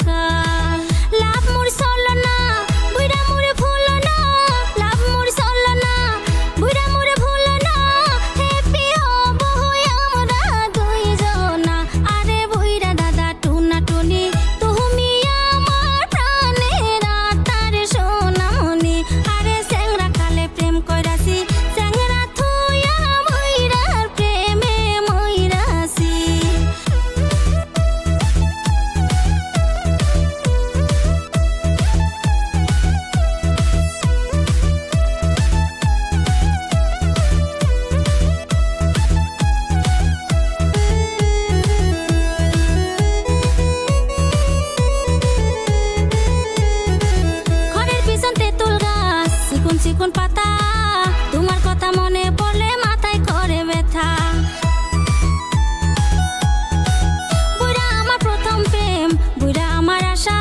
কাল লাভ মোর চলো না বুইরা মোরে ভুলো না লাভ মোর চলো না বুইরা মোরে ভুলো না হ্যাপি হব হই আমরা দুইজনা আরে বুইরা দাদা টুনা টুনি তুমি আমার প্রাণের আত্মার সোনামণি আরে স্যাংরা কালে প্রেম কইরাছি স্যাংরা থুইয়া বুইরার প্রেমে মইরাছি চিকন পাতা তোমার কথা মনে পড়লে মাথায় করে ব্যথা বুইরা আমার প্রথম প্রেম বুইরা আমার আশা